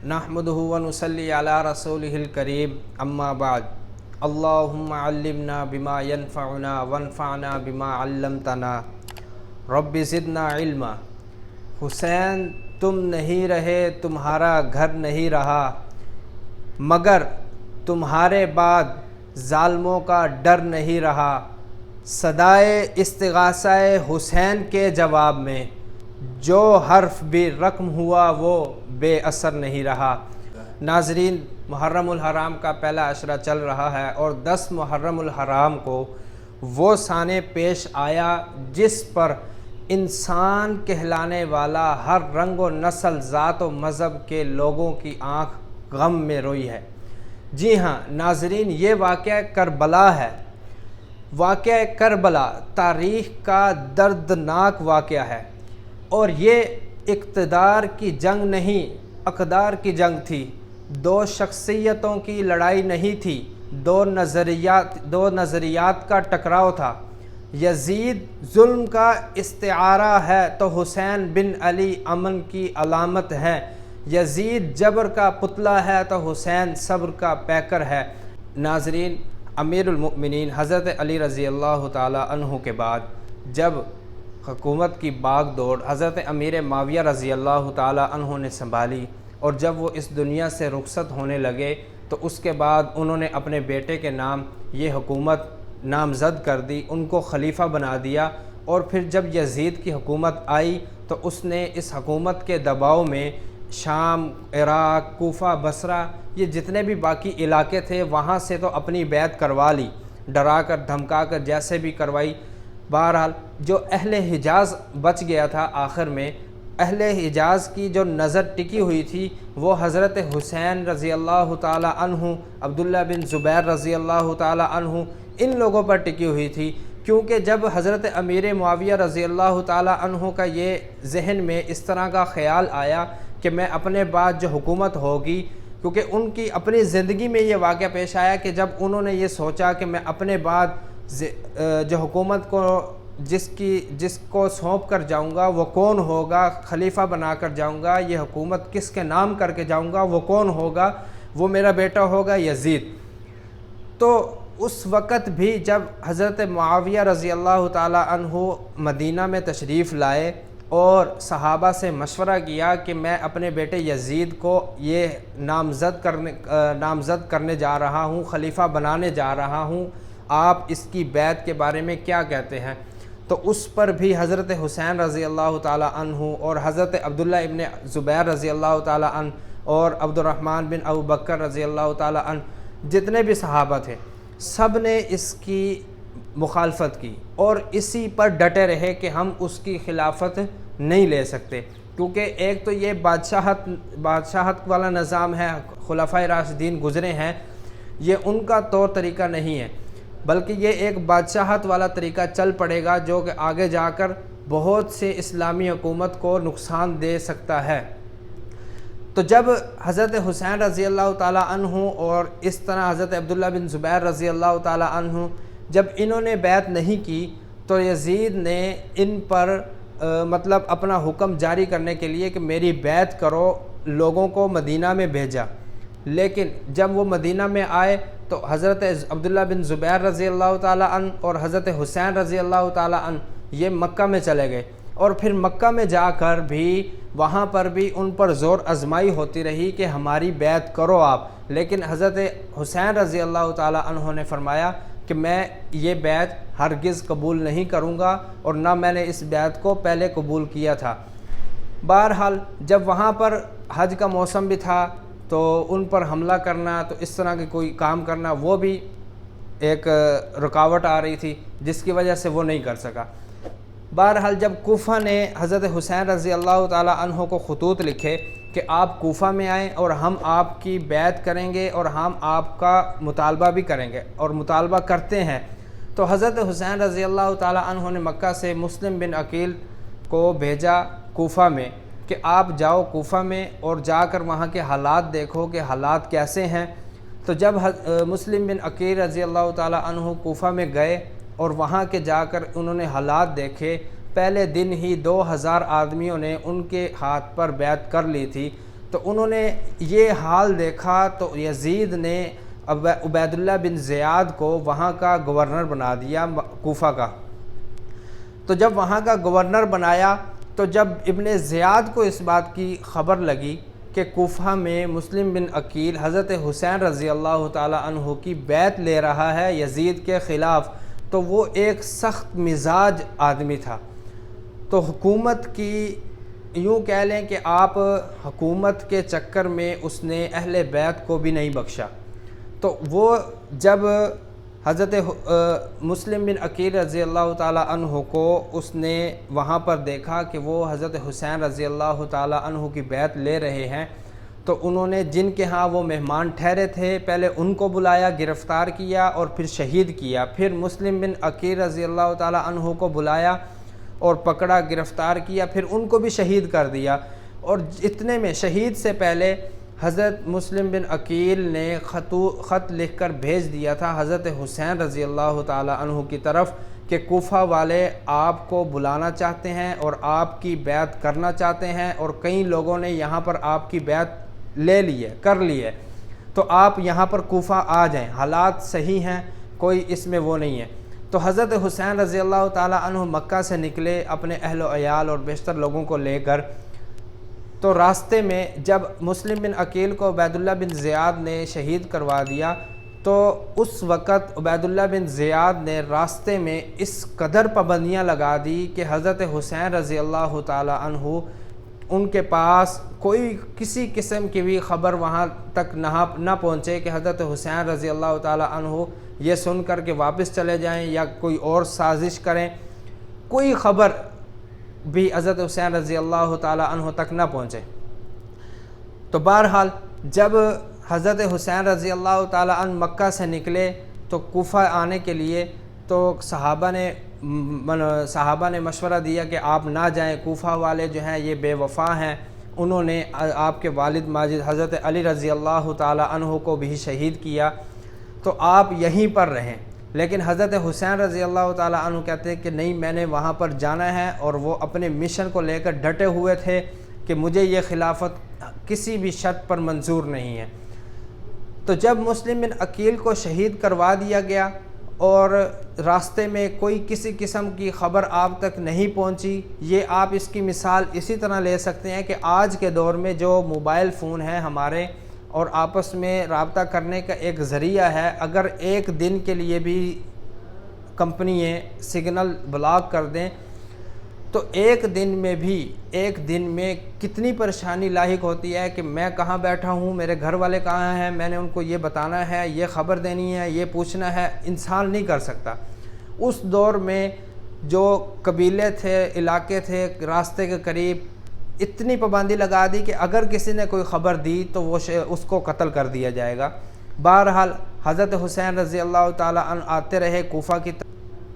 نحمدہ ونصلی علی رسولہ الکریم اما بعد اللہم علمنا بما ینفعنا وانفعنا بما علمتنا رب زدنا علما۔ حسین تم نہیں رہے، تمہارا گھر نہیں رہا، مگر تمہارے بعد ظالموں کا ڈر نہیں رہا۔ صدائے استغاثہ حسین کے جواب میں جو حرف بھی رقم ہوا وہ بے اثر نہیں رہا۔ ناظرین، محرم الحرام کا پہلا عشرہ چل رہا ہے اور 10 محرم الحرام کو وہ سانے پیش آیا جس پر انسان کہلانے والا ہر رنگ و نسل، ذات و مذہب کے لوگوں کی آنکھ غم میں روئی ہے۔ جی ہاں ناظرین، یہ واقعہ کربلا ہے۔ واقعہ کربلا تاریخ کا دردناک واقعہ ہے، اور یہ اقتدار کی جنگ نہیں، اقدار کی جنگ تھی۔ دو شخصیتوں کی لڑائی نہیں تھی، دو نظریات کا ٹکراؤ تھا۔ یزید ظلم کا استعارہ ہے تو حسین بن علی امن کی علامت ہے۔ یزید جبر کا پتلا ہے تو حسین صبر کا پیکر ہے۔ ناظرین، امیر المؤمنین حضرت علی رضی اللہ تعالی عنہ کے بعد جب حکومت کی باغ دوڑ حضرت امیر معاویہ رضی اللہ تعالی عنہ نے سنبھالی، اور جب وہ اس دنیا سے رخصت ہونے لگے تو اس کے بعد انہوں نے اپنے بیٹے کے نام یہ حکومت نامزد کر دی، ان کو خلیفہ بنا دیا۔ اور پھر جب یزید کی حکومت آئی تو اس نے اس حکومت کے دباؤ میں شام، عراق، کوفہ، بصرہ، یہ جتنے بھی باقی علاقے تھے وہاں سے تو اپنی بیعت کروا لی، ڈرا کر دھمکا کر جیسے بھی کروائی۔ بہرحال جو اہل حجاز بچ گیا تھا، آخر میں اہل حجاز کی جو نظر ٹکی ہوئی تھی وہ حضرت حسین رضی اللہ تعالی عنہ، عبداللہ بن زبیر رضی اللہ تعالی عنہ، ان لوگوں پر ٹکی ہوئی تھی، کیونکہ جب حضرت امیر معاویہ رضی اللہ تعالی عنہ کا یہ ذہن میں اس طرح کا خیال آیا کہ میں اپنے بعد جو حکومت ہوگی، کیونکہ ان کی اپنی زندگی میں یہ واقعہ پیش آیا کہ جب انہوں نے یہ سوچا کہ میں اپنے بعد جو حکومت کو جس کو سونپ کر جاؤں گا وہ کون ہوگا، خلیفہ بنا کر جاؤں گا، یہ حکومت کس کے نام کر کے جاؤں گا، وہ کون ہوگا، وہ میرا بیٹا ہوگا یزید۔ تو اس وقت بھی جب حضرت معاویہ رضی اللہ تعالی عنہ مدینہ میں تشریف لائے اور صحابہ سے مشورہ کیا کہ میں اپنے بیٹے یزید کو یہ نامزد کرنے جا رہا ہوں، خلیفہ بنانے جا رہا ہوں، آپ اس کی بیعت کے بارے میں کیا کہتے ہیں؟ تو اس پر بھی حضرت حسین رضی اللہ تعالی عنہ اور حضرت عبداللہ ابن زبیر رضی اللہ تعالی عنہ اور عبد الرحمن بن ابو بکر رضی اللہ تعالی عنہ، جتنے بھی صحابہ تھے، سب نے اس کی مخالفت کی اور اسی پر ڈٹے رہے کہ ہم اس کی خلافت نہیں لے سکتے، کیونکہ ایک تو یہ بادشاہت والا نظام ہے، خلفائے راشدین گزرے ہیں، یہ ان کا طور طریقہ نہیں ہے، بلکہ یہ ایک بادشاہت والا طریقہ چل پڑے گا جو کہ آگے جا کر بہت سے اسلامی حکومت کو نقصان دے سکتا ہے۔ تو جب حضرت حسین رضی اللہ تعالی عنہ اور اس طرح حضرت عبداللہ بن زبیر رضی اللہ تعالی عنہ جب انہوں نے بیعت نہیں کی تو یزید نے ان پر اپنا حکم جاری کرنے کے لیے کہ میری بیعت کرو، لوگوں کو مدینہ میں بھیجا۔ لیکن جب وہ مدینہ میں آئے تو حضرت عبداللہ بن زبیر رضی اللہ تعالی عنہ اور حضرت حسین رضی اللہ تعالی عنہ یہ مکہ میں چلے گئے، اور پھر مکہ میں جا کر بھی وہاں پر بھی ان پر زور آزمائی ہوتی رہی کہ ہماری بیعت کرو آپ، لیکن حضرت حسین رضی اللہ تعالی عنہ نے فرمایا کہ میں یہ بیعت ہرگز قبول نہیں کروں گا، اور نہ میں نے اس بیعت کو پہلے قبول کیا تھا۔ بہرحال جب وہاں پر حج کا موسم بھی تھا تو ان پر حملہ کرنا، تو اس طرح کے کوئی کام کرنا، وہ بھی ایک رکاوٹ آ رہی تھی جس کی وجہ سے وہ نہیں کر سکا۔ بہرحال جب کوفہ نے حضرت حسین رضی اللہ تعالی عنہ کو خطوط لکھے کہ آپ کوفہ میں آئیں اور ہم آپ کی بیعت کریں گے اور ہم آپ کا مطالبہ بھی کریں گے، اور مطالبہ کرتے ہیں، تو حضرت حسین رضی اللہ تعالی عنہ نے مکہ سے مسلم بن عقیل کو بھیجا کوفہ میں کہ آپ جاؤ کوفہ میں اور جا کر وہاں کے حالات دیکھو کہ حالات کیسے ہیں۔ تو جب مسلم بن عقیل رضی اللہ تعالی عنہ کوفہ میں گئے اور وہاں کے جا کر انہوں نے حالات دیکھے، پہلے دن ہی 2000 آدمیوں نے ان کے ہاتھ پر بیعت کر لی تھی، تو انہوں نے یہ حال دیکھا تو یزید نے عبید اللہ بن زیاد کو وہاں کا گورنر بنا دیا کوفہ کا۔ تو جب وہاں کا گورنر بنایا تو جب ابن زیاد کو اس بات کی خبر لگی کہ کوفہ میں مسلم بن عقیل حضرت حسین رضی اللہ تعالیٰ عنہ کی بیعت لے رہا ہے یزید کے خلاف، تو وہ ایک سخت مزاج آدمی تھا۔ تو حکومت کی یوں کہہ لیں کہ آپ حکومت کے چکر میں اس نے اہل بیت کو بھی نہیں بخشا۔ تو وہ جب حضرت مسلم بن عقیل رضی اللہ تعالیٰ عنہ کو اس نے وہاں پر دیکھا کہ وہ حضرت حسین رضی اللہ تعالیٰ عنہ کی بیعت لے رہے ہیں، تو انہوں نے جن کے ہاں وہ مہمان ٹھہرے تھے پہلے ان کو بلایا، گرفتار کیا اور پھر شہید کیا۔ پھر مسلم بن عقیل رضی اللہ تعالیٰ عنہ کو بلایا اور پکڑا، گرفتار کیا، پھر ان کو بھی شہید کر دیا۔ اور اتنے میں شہید سے پہلے حضرت مسلم بن عقیل نے خط لکھ کر بھیج دیا تھا حضرت حسین رضی اللہ تعالیٰ عنہ کی طرف کہ کوفہ والے آپ کو بلانا چاہتے ہیں اور آپ کی بیعت کرنا چاہتے ہیں، اور کئی لوگوں نے یہاں پر آپ کی بیعت لے لی ہے، کر لی ہے، تو آپ یہاں پر کوفہ آ جائیں، حالات صحیح ہیں، کوئی اس میں وہ نہیں ہے۔ تو حضرت حسین رضی اللہ تعالیٰ عنہ مکہ سے نکلے اپنے اہل و عیال اور بیشتر لوگوں کو لے کر۔ تو راستے میں جب مسلم بن عقیل کو عبید اللہ بن زیاد نے شہید کروا دیا، تو اس وقت عبید اللہ بن زیاد نے راستے میں اس قدر پابندیاں لگا دی کہ حضرت حسین رضی اللہ تعالیٰ عنہ ان کے پاس کوئی کسی قسم کی بھی خبر وہاں تک نہ پہنچے کہ حضرت حسین رضی اللہ تعالیٰ عنہ یہ سن کر کے واپس چلے جائیں یا کوئی اور سازش کریں، کوئی خبر بھی حضرت حسین رضی اللہ تعالیٰ عنہ تک نہ پہنچے۔ تو بہرحال جب حضرت حسین رضی اللہ تعالیٰ عنہ مکہ سے نکلے تو کوفہ آنے کے لیے، تو صحابہ نے مشورہ دیا کہ آپ نہ جائیں، کوفہ والے جو ہیں یہ بے وفا ہیں، انہوں نے آپ کے والد ماجد حضرت علی رضی اللہ تعالیٰ عنہ کو بھی شہید کیا، تو آپ یہیں پر رہیں۔ لیکن حضرت حسین رضی اللہ تعالیٰ عنہ کہتے ہیں کہ نہیں، میں نے وہاں پر جانا ہے، اور وہ اپنے مشن کو لے کر ڈٹے ہوئے تھے کہ مجھے یہ خلافت کسی بھی شرط پر منظور نہیں ہے۔ تو جب مسلم بن عقیل کو شہید کروا دیا گیا اور راستے میں کوئی کسی قسم کی خبر آپ تک نہیں پہنچی، یہ آپ اس کی مثال اسی طرح لے سکتے ہیں کہ آج کے دور میں جو موبائل فون ہیں ہمارے اور آپس میں رابطہ کرنے کا ایک ذریعہ ہے، اگر ایک دن کے لیے بھی کمپنییں سگنل بلاک کر دیں تو ایک دن میں کتنی پریشانی لاحق ہوتی ہے کہ میں کہاں بیٹھا ہوں، میرے گھر والے کہاں ہیں، میں نے ان کو یہ بتانا ہے، یہ خبر دینی ہے، یہ پوچھنا ہے، انسان نہیں کر سکتا۔ اس دور میں جو قبیلے تھے، علاقے تھے راستے کے قریب، اتنی پابندی لگا دی کہ اگر کسی نے کوئی خبر دی تو وہ اس کو قتل کر دیا جائے گا۔ بہرحال حضرت حسین رضی اللہ تعالیٰ عنہ آتے رہے کوفہ کی طرف۔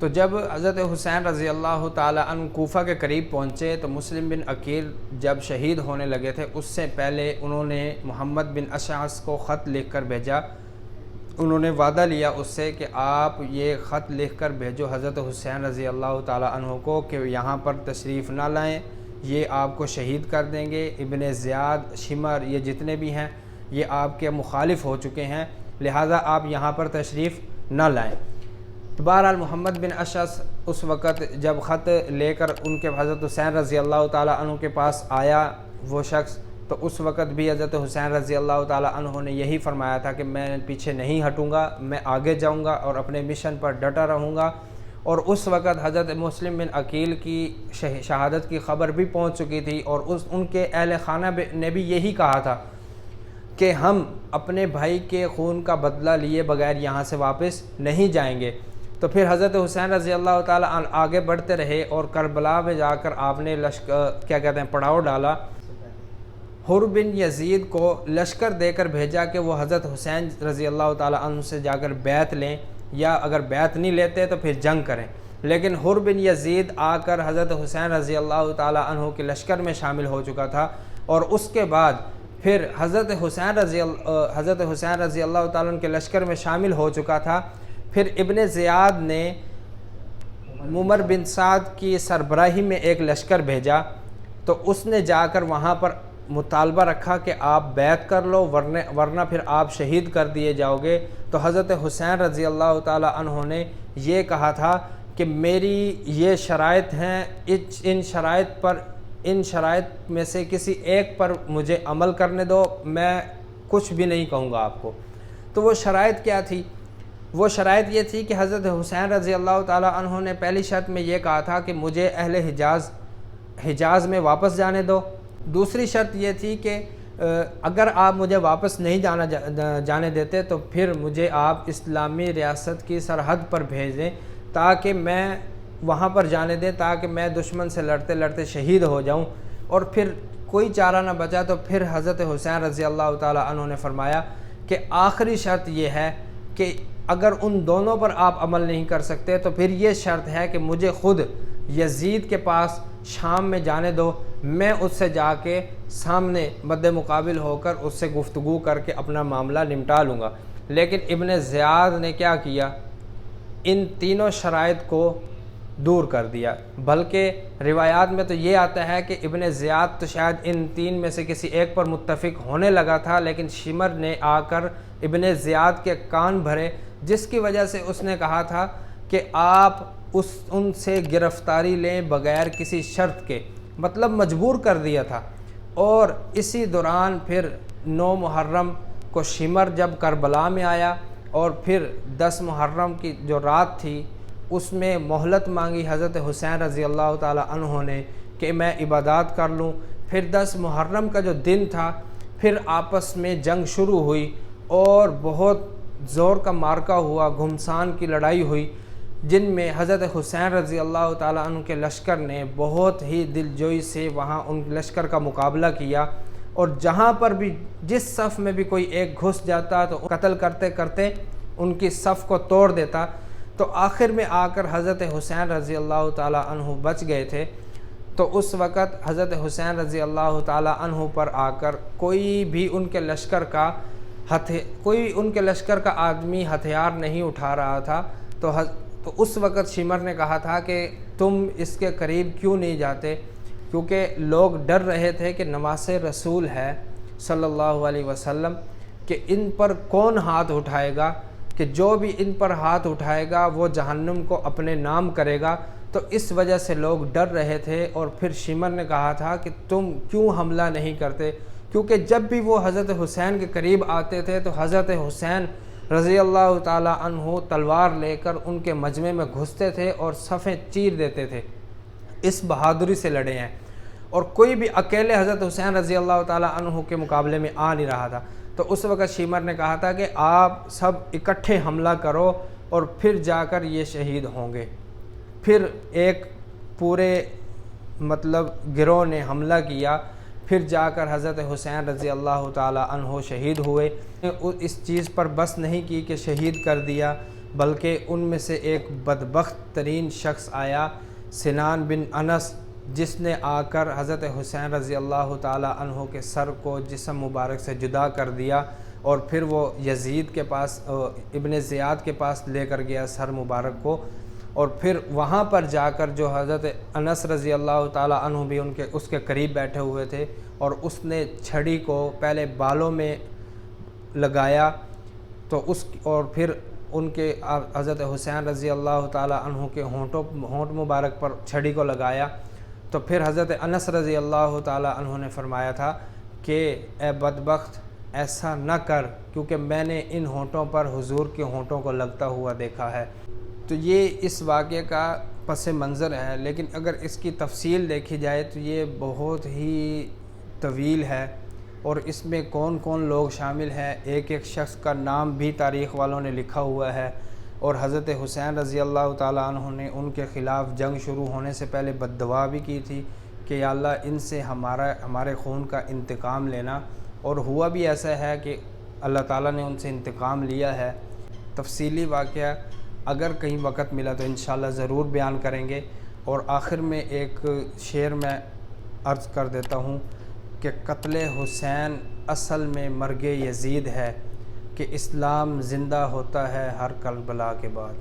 تو جب حضرت حسین رضی اللہ تعالیٰ عنہ کوفہ کے قریب پہنچے تو مسلم بن عقیل جب شہید ہونے لگے تھے، اس سے پہلے انہوں نے محمد بن اشعث کو خط لکھ کر بھیجا۔ انہوں نے وعدہ لیا اس سے کہ آپ یہ خط لکھ کر بھیجو حضرت حسین رضی اللہ تعالیٰ عنہ کو کہ یہاں پر تشریف نہ لائیں، یہ آپ کو شہید کر دیں گے، ابن زیاد، شمر، یہ جتنے بھی ہیں یہ آپ کے مخالف ہو چکے ہیں، لہٰذا آپ یہاں پر تشریف نہ لائیں۔ بہرحال محمد بن اشعث اس وقت جب خط لے کر ان کے حضرت حسین رضی اللہ تعالیٰ عنہ کے پاس آیا وہ شخص، تو اس وقت بھی حضرت حسین رضی اللہ تعالیٰ عنہ نے یہی فرمایا تھا کہ میں پیچھے نہیں ہٹوں گا، میں آگے جاؤں گا اور اپنے مشن پر ڈٹا رہوں گا۔ اور اس وقت حضرت مسلم بن عقیل کی شہادت کی خبر بھی پہنچ چکی تھی، اور ان کے اہل خانہ نے بھی یہی کہا تھا کہ ہم اپنے بھائی کے خون کا بدلہ لیے بغیر یہاں سے واپس نہیں جائیں گے۔ تو پھر حضرت حسین رضی اللہ تعالیٰ عنہ آگے بڑھتے رہے اور کربلا میں جا کر آپ نے پڑاؤ ڈالا۔ حر بن یزید کو لشکر دے کر بھیجا کہ وہ حضرت حسین رضی اللہ تعالیٰ عنہ سے جا کر بیعت لیں، یا اگر بیعت نہیں لیتے تو پھر جنگ کریں۔ لیکن حر بن یزید آ کر حضرت حسین رضی اللہ تعالیٰ عنہ کے لشکر میں شامل ہو چکا تھا، اور اس کے بعد پھر حضرت حسین رضی اللہ تعالیٰ عنہ کے لشکر میں شامل ہو چکا تھا۔ پھر ابن زیاد نے عمر بن سعد کی سربراہی میں ایک لشکر بھیجا، تو اس نے جا کر وہاں پر مطالبہ رکھا کہ آپ بیعت کر لو ورنہ پھر آپ شہید کر دیے جاؤ گے، تو حضرت حسین رضی اللہ تعالیٰ عنہ نے یہ کہا تھا کہ میری یہ شرائط ہیں، ان شرائط میں سے کسی ایک پر مجھے عمل کرنے دو، میں کچھ بھی نہیں کہوں گا آپ کو۔ تو وہ شرائط کیا تھی؟ وہ شرائط یہ تھی کہ حضرت حسین رضی اللہ تعالیٰ عنہ نے پہلی شرط میں یہ کہا تھا کہ مجھے اہل حجاز میں واپس جانے دو۔ دوسری شرط یہ تھی کہ اگر آپ مجھے واپس نہیں جانے دیتے تو پھر مجھے آپ اسلامی ریاست کی سرحد پر بھیج دیں تاکہ میں وہاں پر جانے دیں، تاکہ میں دشمن سے لڑتے لڑتے شہید ہو جاؤں۔ اور پھر کوئی چارہ نہ بچا تو پھر حضرت حسین رضی اللہ تعالیٰ عنہ نے فرمایا کہ آخری شرط یہ ہے کہ اگر ان دونوں پر آپ عمل نہیں کر سکتے تو پھر یہ شرط ہے کہ مجھے خود یزید کے پاس شام میں جانے دو، میں اس سے جا کے سامنے مد مقابل ہو کر اس سے گفتگو کر کے اپنا معاملہ نمٹا لوں گا۔ لیکن ابن زیاد نے کیا کیا؟ ان تینوں شرائط کو دور کر دیا، بلکہ روایات میں تو یہ آتا ہے کہ ابن زیاد تو شاید ان تین میں سے کسی ایک پر متفق ہونے لگا تھا، لیکن شمر نے آ کر ابن زیاد کے کان بھرے، جس کی وجہ سے اس نے کہا تھا کہ آپ ان سے گرفتاری لیں بغیر کسی شرط کے، مطلب مجبور کر دیا تھا۔ اور اسی دوران پھر 9 محرم کو شمر جب کربلا میں آیا اور پھر 10 محرم کی جو رات تھی اس میں مہلت مانگی حضرت حسین رضی اللہ تعالیٰ عنہ نے کہ میں عبادات کر لوں۔ پھر 10 محرم کا جو دن تھا پھر آپس میں جنگ شروع ہوئی اور بہت زور کا مارکا ہوا، گھمسان کی لڑائی ہوئی، جن میں حضرت حسین رضی اللہ تعالیٰ عنہ کے لشکر نے بہت ہی دلجوئی سے وہاں ان لشکر کا مقابلہ کیا، اور جہاں پر بھی جس صف میں بھی کوئی ایک گھس جاتا تو قتل کرتے کرتے ان کی صف کو توڑ دیتا۔ تو آخر میں آ کر حضرت حسین رضی اللہ تعالیٰ عنہ بچ گئے تھے۔ تو اس وقت حضرت حسین رضی اللہ تعالیٰ عنہ پر آ کر کوئی بھی ان کے لشکر کا آدمی ہتھیار نہیں اٹھا رہا تھا۔ تو اس وقت شمر نے کہا تھا کہ تم اس کے قریب کیوں نہیں جاتے، کیونکہ لوگ ڈر رہے تھے کہ نواسہ رسول ہے صلی اللہ علیہ وسلم کہ ان پر کون ہاتھ اٹھائے گا، کہ جو بھی ان پر ہاتھ اٹھائے گا وہ جہنم کو اپنے نام کرے گا۔ تو اس وجہ سے لوگ ڈر رہے تھے، اور پھر شمر نے کہا تھا کہ تم کیوں حملہ نہیں کرتے، کیونکہ جب بھی وہ حضرت حسین کے قریب آتے تھے تو حضرت حسین رضی اللہ تعالیٰ عنہ تلوار لے کر ان کے مجمع میں گھستے تھے اور صفیں چیر دیتے تھے۔ اس بہادری سے لڑے ہیں، اور کوئی بھی اکیلے حضرت حسین رضی اللہ تعالیٰ عنہ کے مقابلے میں آ نہیں رہا تھا۔ تو اس وقت شمر نے کہا تھا کہ آپ سب اکٹھے حملہ کرو اور پھر جا کر یہ شہید ہوں گے۔ پھر ایک پورے گروہ نے حملہ کیا، پھر جا کر حضرت حسین رضی اللہ تعالیٰ عنہ شہید ہوئے۔ اس چیز پر بس نہیں کی کہ شہید کر دیا، بلکہ ان میں سے ایک بدبخت ترین شخص آیا، سنان بن انس، جس نے آ کر حضرت حسین رضی اللہ تعالیٰ عنہ کے سر کو جسم مبارک سے جدا کر دیا، اور پھر وہ یزید کے پاس، ابن زیاد کے پاس لے کر گیا سر مبارک کو، اور پھر وہاں پر جا کر جو حضرت انس رضی اللہ تعالیٰ عنہ بھی اس کے قریب بیٹھے ہوئے تھے، اور اس نے چھڑی کو پہلے بالوں میں لگایا، تو اور پھر ان کے حضرت حسین رضی اللہ تعالیٰ عنہ کے ہونٹ مبارک پر چھڑی کو لگایا۔ تو پھر حضرت انس رضی اللہ تعالیٰ عنہ نے فرمایا تھا کہ اے بدبخت ایسا نہ کر، کیونکہ میں نے ان ہونٹوں پر حضور کے ہونٹوں کو لگتا ہوا دیکھا ہے۔ تو یہ اس واقعے کا پس منظر ہے، لیکن اگر اس کی تفصیل دیکھی جائے تو یہ بہت ہی طویل ہے، اور اس میں کون کون لوگ شامل ہیں، ایک ایک شخص کا نام بھی تاریخ والوں نے لکھا ہوا ہے۔ اور حضرت حسین رضی اللہ تعالیٰ عنہ نے ان کے خلاف جنگ شروع ہونے سے پہلے بد دعا بھی کی تھی کہ یا اللہ ان سے ہمارے خون کا انتقام لینا، اور ہوا بھی ایسا ہے کہ اللہ تعالیٰ نے ان سے انتقام لیا ہے۔ تفصیلی واقعہ اگر کہیں وقت ملا تو انشاءاللہ ضرور بیان کریں گے۔ اور آخر میں ایک شعر میں عرض کر دیتا ہوں کہ قتل حسین اصل میں مرگ یزید ہے، کہ اسلام زندہ ہوتا ہے ہر کربلا کے بعد۔